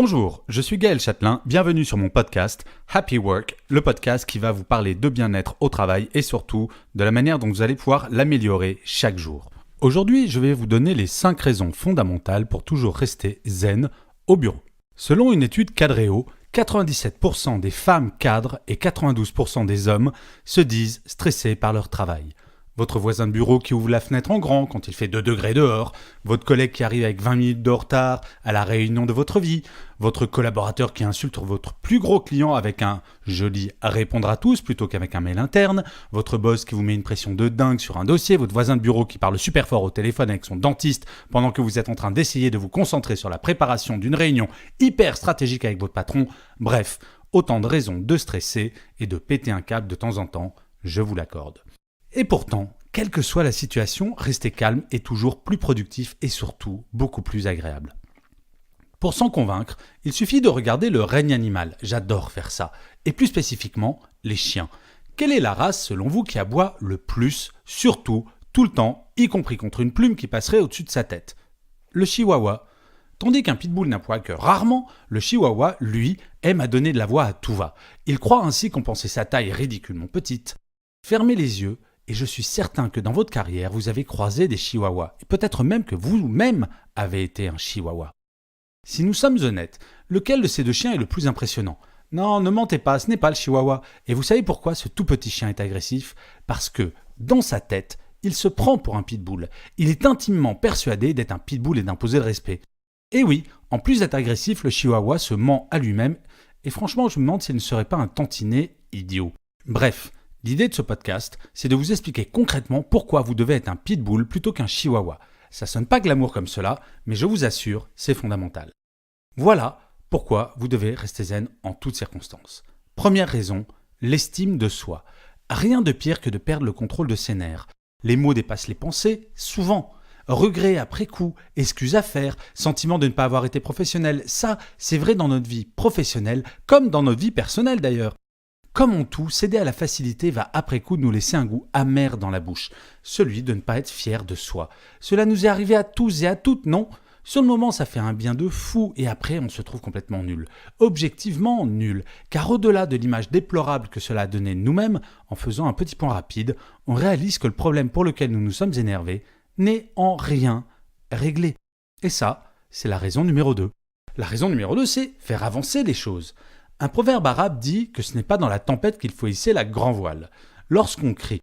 Bonjour, je suis Gaël Châtelain, bienvenue sur mon podcast Happy Work, le podcast qui va vous parler de bien-être au travail et surtout de la manière dont vous allez pouvoir l'améliorer chaque jour. Aujourd'hui, je vais vous donner les 5 raisons fondamentales pour toujours rester zen au bureau. Selon une étude Cadréo, 97% des femmes cadres et 92% des hommes se disent stressés par leur travail. Votre voisin de bureau qui ouvre la fenêtre en grand quand il fait 2 degrés dehors, votre collègue qui arrive avec 20 minutes de retard à la réunion de votre vie, votre collaborateur qui insulte votre plus gros client avec un joli « répondre à tous » plutôt qu'avec un mail interne, votre boss qui vous met une pression de dingue sur un dossier, votre voisin de bureau qui parle super fort au téléphone avec son dentiste pendant que vous êtes en train d'essayer de vous concentrer sur la préparation d'une réunion hyper stratégique avec votre patron, bref, autant de raisons de stresser et de péter un câble de temps en temps, je vous l'accorde. Et pourtant, quelle que soit la situation, rester calme est toujours plus productif et surtout beaucoup plus agréable. Pour s'en convaincre, il suffit de regarder le règne animal, j'adore faire ça, et plus spécifiquement les chiens. Quelle est la race selon vous qui aboie le plus, surtout, tout le temps, y compris contre une plume qui passerait au-dessus de sa tête? Le chihuahua. Tandis qu'un pitbull n'aboie que rarement, le chihuahua, lui, aime à donner de la voix à tout va. Il croit ainsi compenser sa taille ridiculement petite. Fermez les yeux. Et je suis certain que dans votre carrière, vous avez croisé des chihuahuas. Et peut-être même que vous-même avez été un chihuahua. Si nous sommes honnêtes, lequel de ces deux chiens est le plus impressionnant? Non, ne mentez pas, ce n'est pas le chihuahua. Et vous savez pourquoi ce tout petit chien est agressif? Parce que, dans sa tête, il se prend pour un pitbull. Il est intimement persuadé d'être un pitbull et d'imposer le respect. Et oui, en plus d'être agressif, le chihuahua se ment à lui-même. Et franchement, je me demande s'il ne serait pas un tantinet idiot. Bref. L'idée de ce podcast, c'est de vous expliquer concrètement pourquoi vous devez être un pitbull plutôt qu'un chihuahua. Ça sonne pas glamour comme cela, mais je vous assure, c'est fondamental. Voilà pourquoi vous devez rester zen en toutes circonstances. Première raison, l'estime de soi. Rien de pire que de perdre le contrôle de ses nerfs. Les mots dépassent les pensées, souvent. Regret après coup, excuses à faire, sentiment de ne pas avoir été professionnel, ça, c'est vrai dans notre vie professionnelle comme dans notre vie personnelle d'ailleurs. Comme en tout, céder à la facilité va après coup nous laisser un goût amer dans la bouche, celui de ne pas être fier de soi. Cela nous est arrivé à tous et à toutes, non? Sur le moment, ça fait un bien de fou et après, on se trouve complètement nul. Objectivement nul, car au-delà de l'image déplorable que cela a donnée de nous-mêmes, en faisant un petit point rapide, on réalise que le problème pour lequel nous nous sommes énervés n'est en rien réglé. Et ça, c'est la raison numéro 2. La raison numéro 2, c'est faire avancer les choses. Un proverbe arabe dit que ce n'est pas dans la tempête qu'il faut hisser la grand voile. Lorsqu'on crie,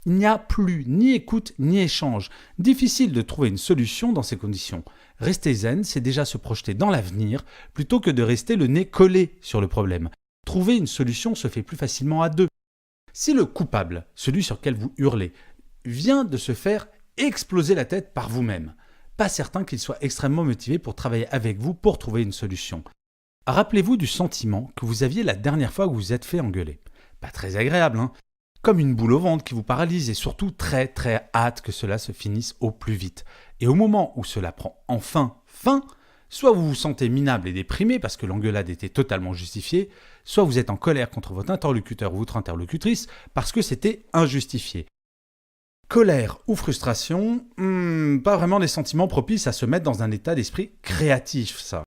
il n'y a plus ni écoute ni échange. Difficile de trouver une solution dans ces conditions. Rester zen, c'est déjà se projeter dans l'avenir plutôt que de rester le nez collé sur le problème. Trouver une solution se fait plus facilement à deux. Si le coupable, celui sur lequel vous hurlez, vient de se faire exploser la tête par vous-même, pas certain qu'il soit extrêmement motivé pour travailler avec vous pour trouver une solution. Rappelez-vous du sentiment que vous aviez la dernière fois que vous vous êtes fait engueuler. Pas très agréable, hein? Comme une boule au ventre qui vous paralyse et surtout très très hâte que cela se finisse au plus vite. Et au moment où cela prend enfin fin, soit vous vous sentez minable et déprimé parce que l'engueulade était totalement justifiée, soit vous êtes en colère contre votre interlocuteur ou votre interlocutrice parce que c'était injustifié. Colère ou frustration, pas vraiment des sentiments propices à se mettre dans un état d'esprit créatif, ça.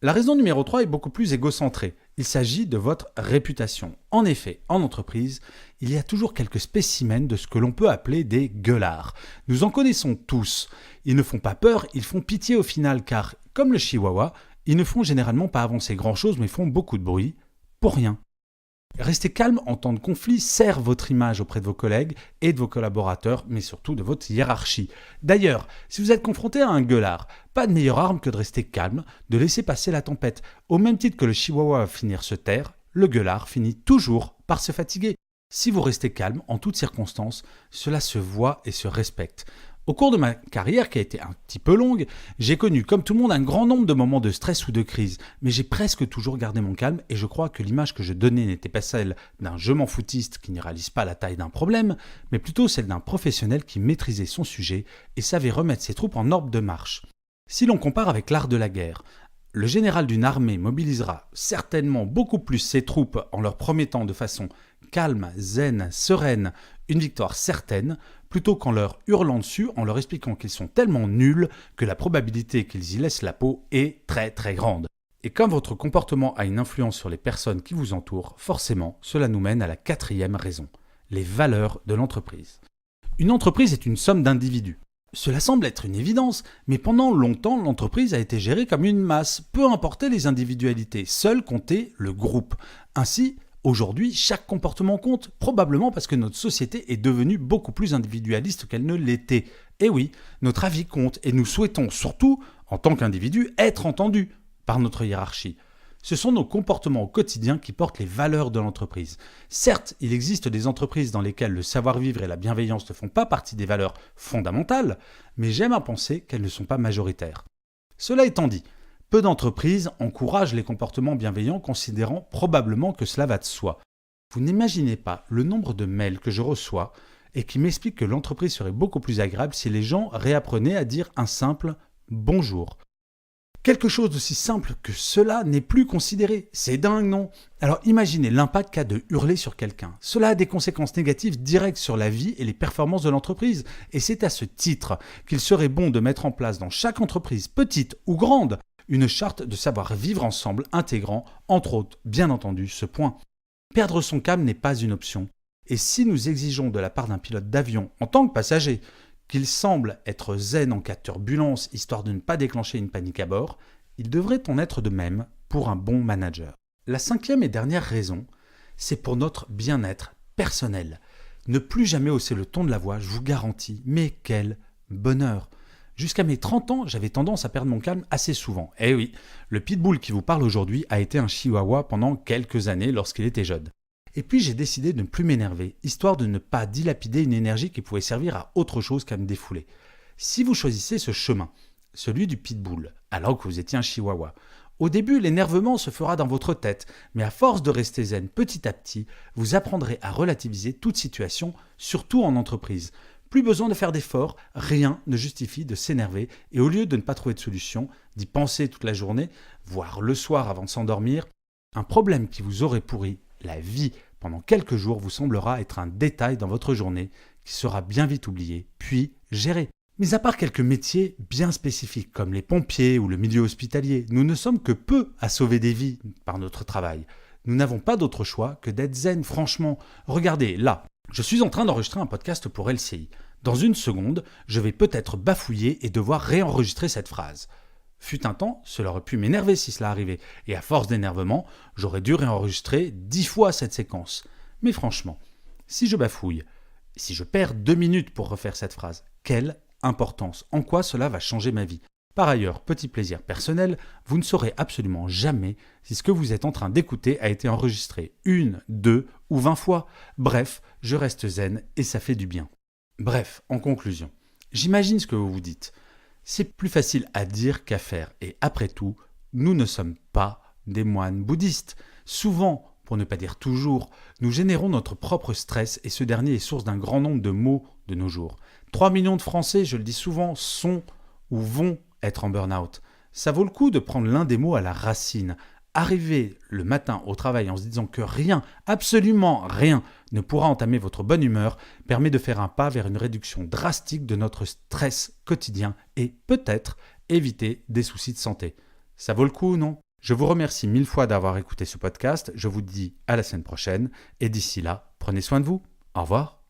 La raison numéro 3 est beaucoup plus égocentrée. Il s'agit de votre réputation. En effet, en entreprise, il y a toujours quelques spécimens de ce que l'on peut appeler des gueulards. Nous en connaissons tous. Ils ne font pas peur, ils font pitié au final car, comme le chihuahua, ils ne font généralement pas avancer grand-chose mais font beaucoup de bruit pour rien. Rester calme en temps de conflit sert votre image auprès de vos collègues et de vos collaborateurs, mais surtout de votre hiérarchie. D'ailleurs, si vous êtes confronté à un gueulard, pas de meilleure arme que de rester calme, de laisser passer la tempête. Au même titre que le chihuahua va finir se taire, le gueulard finit toujours par se fatiguer. Si vous restez calme en toutes circonstances, cela se voit et se respecte. Au cours de ma carrière, qui a été un petit peu longue, j'ai connu, comme tout le monde, un grand nombre de moments de stress ou de crise. Mais j'ai presque toujours gardé mon calme et je crois que l'image que je donnais n'était pas celle d'un je m'en foutiste qui ne réalise pas la taille d'un problème, mais plutôt celle d'un professionnel qui maîtrisait son sujet et savait remettre ses troupes en ordre de marche. Si l'on compare avec l'art de la guerre, le général d'une armée mobilisera certainement beaucoup plus ses troupes en leur promettant de façon calme, zen, sereine, une victoire certaine, plutôt qu'en leur hurlant dessus, en leur expliquant qu'ils sont tellement nuls que la probabilité qu'ils y laissent la peau est très très grande. Et comme votre comportement a une influence sur les personnes qui vous entourent, forcément, cela nous mène à la quatrième raison, les valeurs de l'entreprise. Une entreprise est une somme d'individus. Cela semble être une évidence, mais pendant longtemps, l'entreprise a été gérée comme une masse, peu importaient les individualités, seul comptait le groupe. Ainsi, aujourd'hui, chaque comportement compte, probablement parce que notre société est devenue beaucoup plus individualiste qu'elle ne l'était. Et oui, notre avis compte et nous souhaitons surtout, en tant qu'individus, être entendus par notre hiérarchie. Ce sont nos comportements au quotidien qui portent les valeurs de l'entreprise. Certes, il existe des entreprises dans lesquelles le savoir-vivre et la bienveillance ne font pas partie des valeurs fondamentales, mais j'aime à penser qu'elles ne sont pas majoritaires. Cela étant dit, peu d'entreprises encouragent les comportements bienveillants considérant probablement que cela va de soi. Vous n'imaginez pas le nombre de mails que je reçois et qui m'expliquent que l'entreprise serait beaucoup plus agréable si les gens réapprenaient à dire un simple « bonjour ». Quelque chose d'aussi simple que cela n'est plus considéré. C'est dingue, non? Alors imaginez l'impact qu'a de hurler sur quelqu'un. Cela a des conséquences négatives directes sur la vie et les performances de l'entreprise. Et c'est à ce titre qu'il serait bon de mettre en place dans chaque entreprise, petite ou grande, une charte de savoir-vivre ensemble intégrant, entre autres, bien entendu, ce point. Perdre son calme n'est pas une option. Et si nous exigeons de la part d'un pilote d'avion, en tant que passager, qu'il semble être zen en cas de turbulence, histoire de ne pas déclencher une panique à bord, il devrait en être de même pour un bon manager. La cinquième et dernière raison, c'est pour notre bien-être personnel. Ne plus jamais hausser le ton de la voix, je vous garantis, mais quel bonheur! Jusqu'à mes 30 ans, j'avais tendance à perdre mon calme assez souvent. Eh oui, le pitbull qui vous parle aujourd'hui a été un chihuahua pendant quelques années lorsqu'il était jeune. Et puis j'ai décidé de ne plus m'énerver, histoire de ne pas dilapider une énergie qui pouvait servir à autre chose qu'à me défouler. Si vous choisissez ce chemin, celui du pitbull, alors que vous étiez un chihuahua, au début l'énervement se fera dans votre tête, mais à force de rester zen petit à petit, vous apprendrez à relativiser toute situation, surtout en entreprise. Plus besoin de faire d'efforts, rien ne justifie de s'énerver et au lieu de ne pas trouver de solution, d'y penser toute la journée, voire le soir avant de s'endormir, un problème qui vous aurait pourri la vie pendant quelques jours vous semblera être un détail dans votre journée qui sera bien vite oublié, puis géré. Mais à part quelques métiers bien spécifiques comme les pompiers ou le milieu hospitalier, nous ne sommes que peu à sauver des vies par notre travail. Nous n'avons pas d'autre choix que d'être zen, franchement. Regardez, là, je suis en train d'enregistrer un podcast pour LCI. Dans une seconde, je vais peut-être bafouiller et devoir réenregistrer cette phrase. Fut un temps, cela aurait pu m'énerver si cela arrivait, et à force d'énervement, j'aurais dû réenregistrer 10 fois cette séquence. Mais franchement, si je bafouille, si je perds 2 minutes pour refaire cette phrase, quelle importance? En quoi cela va changer ma vie? Par ailleurs, petit plaisir personnel, vous ne saurez absolument jamais si ce que vous êtes en train d'écouter a été enregistré 1, 2 ou 20 fois. Bref, je reste zen et ça fait du bien. Bref, en conclusion, j'imagine ce que vous vous dites. C'est plus facile à dire qu'à faire et après tout, nous ne sommes pas des moines bouddhistes. Souvent, pour ne pas dire toujours, nous générons notre propre stress et ce dernier est source d'un grand nombre de maux de nos jours. 3 millions de Français, je le dis souvent, sont ou vont être en burn-out. Ça vaut le coup de prendre l'un des mots à la racine. Arriver le matin au travail en se disant que rien, absolument rien, ne pourra entamer votre bonne humeur permet de faire un pas vers une réduction drastique de notre stress quotidien et peut-être éviter des soucis de santé. Ça vaut le coup, non? Je vous remercie 1000 fois d'avoir écouté ce podcast. Je vous dis à la semaine prochaine et d'ici là, prenez soin de vous. Au revoir.